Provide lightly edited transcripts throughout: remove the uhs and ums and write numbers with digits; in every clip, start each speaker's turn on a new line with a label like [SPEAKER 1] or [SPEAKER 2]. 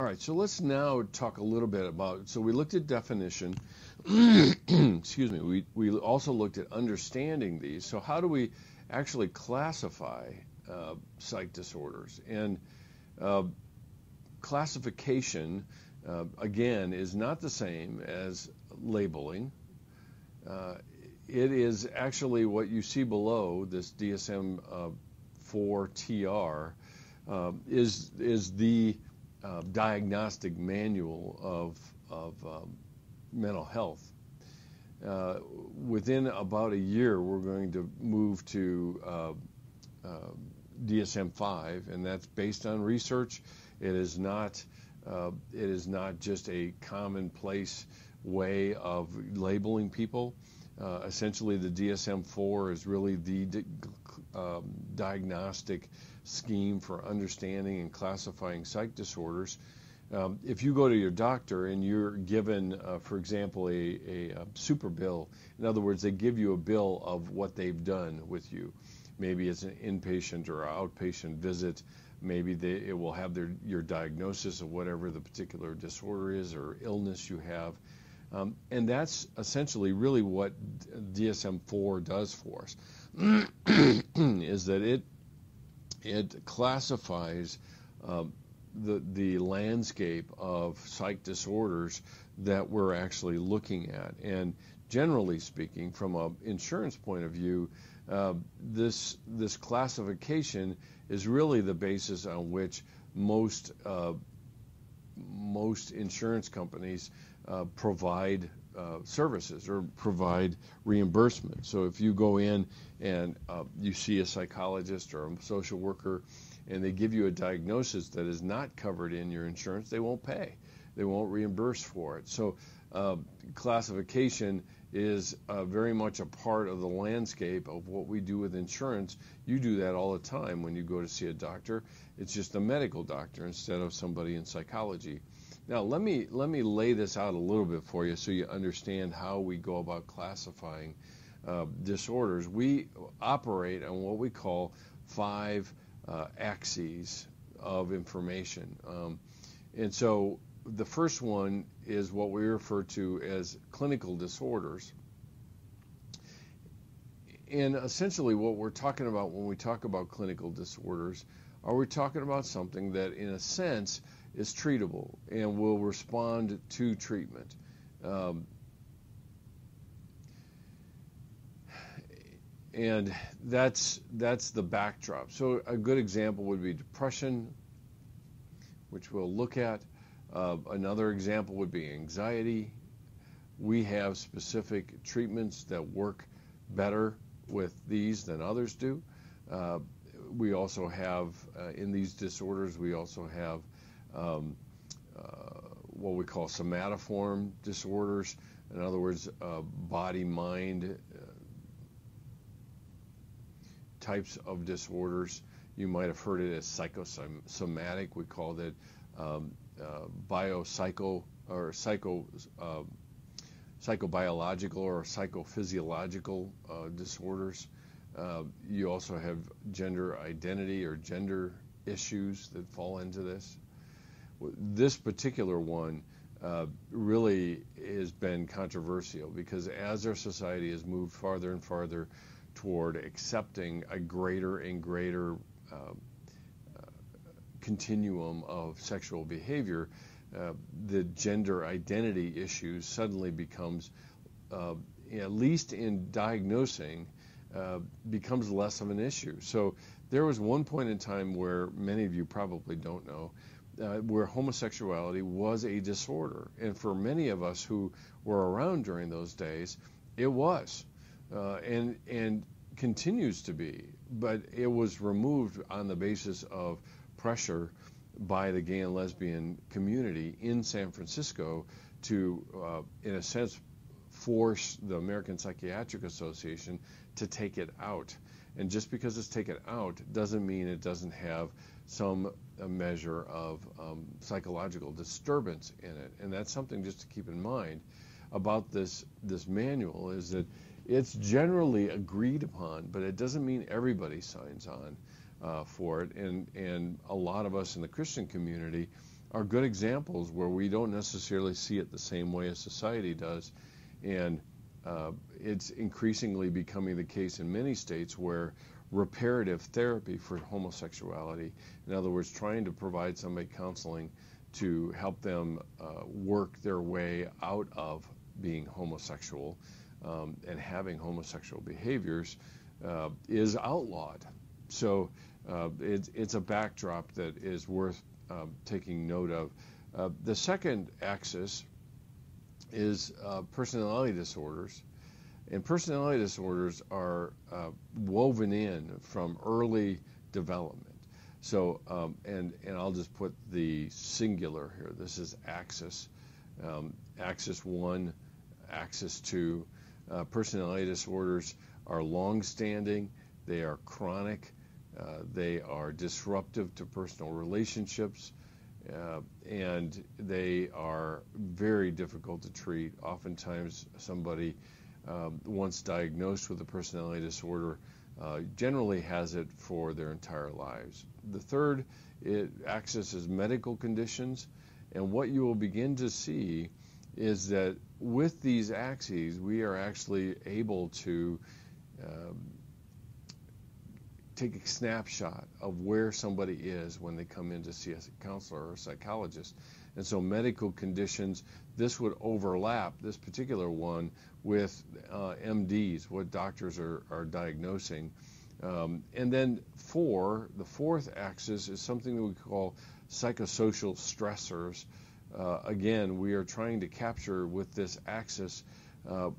[SPEAKER 1] All right, so let's now talk a little bit about, so we looked at definition, excuse me, we also looked at understanding these. So how do we actually classify psych disorders? And classification, again, is not the same as labeling. It is actually what you see below, this DSM-4 TR, is the diagnostic manual of mental health. Within about a year, we're going to move to DSM-5, and that's based on research. It is not just a commonplace way of labeling people. Essentially, the DSM-4 is really the diagnostic scheme for understanding and classifying psych disorders. If you go to your doctor and you're given, for example, a super bill, in other words, they give you a bill of what they've done with you. Maybe it's an inpatient or outpatient visit. Maybe it will have your diagnosis of whatever the particular disorder is or illness you have. And that's essentially really what DSM-4 does for us, is that it classifies the landscape of psych disorders that we're actually looking at. And generally speaking, from an insurance point of view, this classification is really the basis on which most insurance companies provide services or provide reimbursement. So if you go in and you see a psychologist or a social worker and they give you a diagnosis that is not covered in your insurance, they won't pay. They won't reimburse for it. So classification is very much a part of the landscape of what we do with insurance. You do that all the time when you go to see a doctor. It's just a medical doctor instead of somebody in psychology. Now, let me lay this out a little bit for you so you understand how we go about classifying disorders. We operate on what we call 5 axes of information. And so the first one is what we refer to as clinical disorders. And essentially what we're talking about when we talk about clinical disorders, are we talking about something that in a sense is treatable and will respond to treatment. And that's the backdrop. So a good example would be depression, which we'll look at. Another example would be anxiety. We have specific treatments that work better with these than others do. We also have, in these disorders, we also have what we call somatoform disorders. In other words, body-mind types of disorders. You might have heard it as psychosomatic. We called it biopsycho or psychobiological or psychophysiological disorders. You also have gender identity or gender issues that fall into this. This particular one really has been controversial because as our society has moved farther and farther toward accepting a greater and greater continuum of sexual behavior, the gender identity issue suddenly becomes, at least in diagnosing, becomes less of an issue. So there was one point in time where many of you probably don't know, where homosexuality was a disorder. And for many of us who were around during those days, it was, and continues to be. But it was removed on the basis of pressure by the gay and lesbian community in San Francisco to, in a sense, force the American Psychiatric Association to take it out. And just because it's taken out doesn't mean it doesn't have some measure of psychological disturbance in it. And that's something just to keep in mind about this manual, is that it's generally agreed upon, but it doesn't mean everybody signs on for it. And a lot of us in the Christian community are good examples where we don't necessarily see it the same way as society does. And it's increasingly becoming the case in many states where reparative therapy for homosexuality, in other words, trying to provide somebody counseling to help them work their way out of being homosexual and having homosexual behaviors, is outlawed. So it's a backdrop that is worth taking note of. The second axis is personality disorders. And personality disorders are woven in from early development. So, and I'll just put the singular here. This is axis. Axis 1, axis 2. Personality disorders are long-standing. They are chronic. They are disruptive to personal relationships. And they are very difficult to treat. Oftentimes, somebody once diagnosed with a personality disorder generally has it for their entire lives. The third axis is medical conditions, and what you will begin to see is that with these axes, we are actually able to take a snapshot of where somebody is when they come in to see a counselor or a psychologist. And so medical conditions, this would overlap, this particular one, with MDs, what doctors are diagnosing. And then the fourth axis is something that we call psychosocial stressors. Again, we are trying to capture with this axis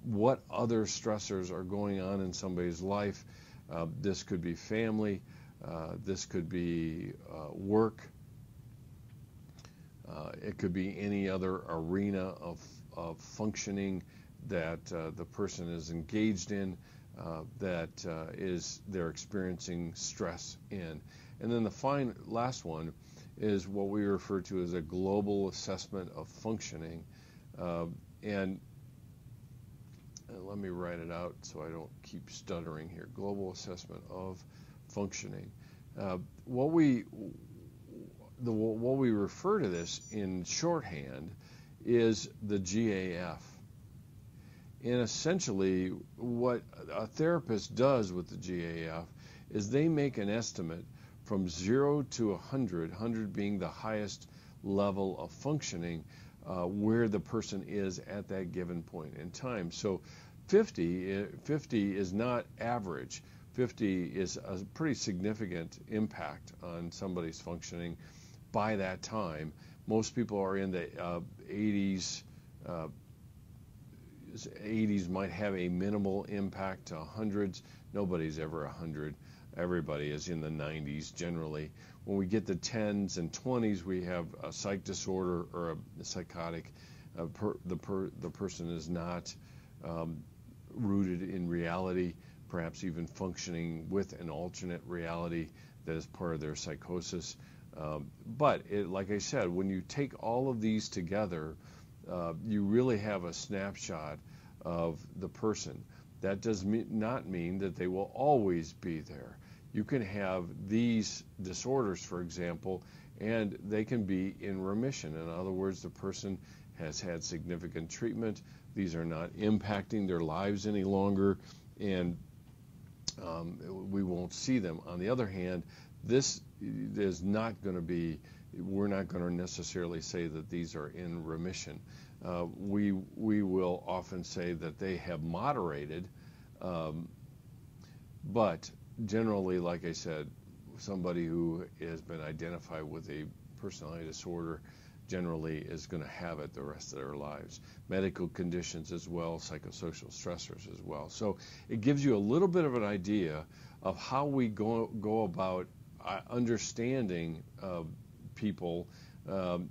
[SPEAKER 1] what other stressors are going on in somebody's life. This could be family, this could be work, it could be any other arena of functioning that the person is engaged in, that they're experiencing stress in. And then the last one is what we refer to as a global assessment of functioning. And let me write it out so I don't keep stuttering here. Global assessment of functioning. What we refer to this in shorthand is the GAF. And essentially, what a therapist does with the GAF is they make an estimate from 0 to 100, 100 being the highest level of functioning, where the person is at that given point in time. So 50 is not average. 50 is a pretty significant impact on somebody's functioning by that time. Most people are in the 80s. 80s might have a minimal impact to 100s. Nobody's ever 100. Everybody is in the 90s generally. When we get to 10s and 20s, we have a psych disorder or a psychotic. The person is not rooted in reality, perhaps even functioning with an alternate reality that is part of their psychosis. But like I said, when you take all of these together, you really have a snapshot of the person. That does not mean that they will always be there. You can have these disorders, for example, and they can be in remission. In other words, the person has had significant treatment. These are not impacting their lives any longer, and we won't see them. On the other hand, this is not going to be, we're not going to necessarily say that these are in remission. We will often say that they have moderated, but generally, like I said, somebody who has been identified with a personality disorder generally is going to have it the rest of their lives. Medical conditions as well, psychosocial stressors as well. So it gives you a little bit of an idea of how we go about understanding people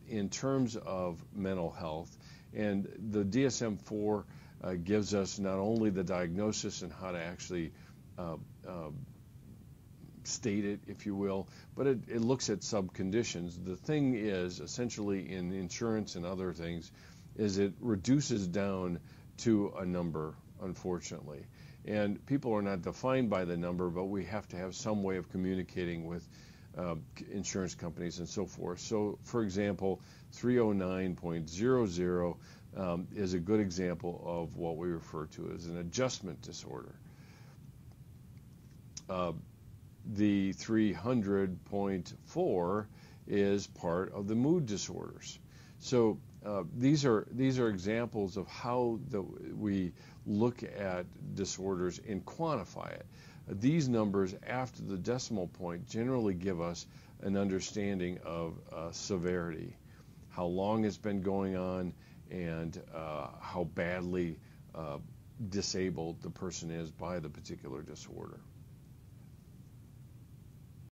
[SPEAKER 1] in terms of mental health. And the DSM-4 gives us not only the diagnosis and how to actually state it, if you will, but it looks at subconditions. The thing is, essentially in insurance and other things, is it reduces down to a number, unfortunately. And people are not defined by the number, but we have to have some way of communicating with insurance companies and so forth. So, for example, 309.00 is a good example of what we refer to as an adjustment disorder. The 300.4 is part of the mood disorders. So these are examples of how we look at disorders and quantify it. These numbers after the decimal point generally give us an understanding of severity, how long it's been going on, and how badly disabled the person is by the particular disorder.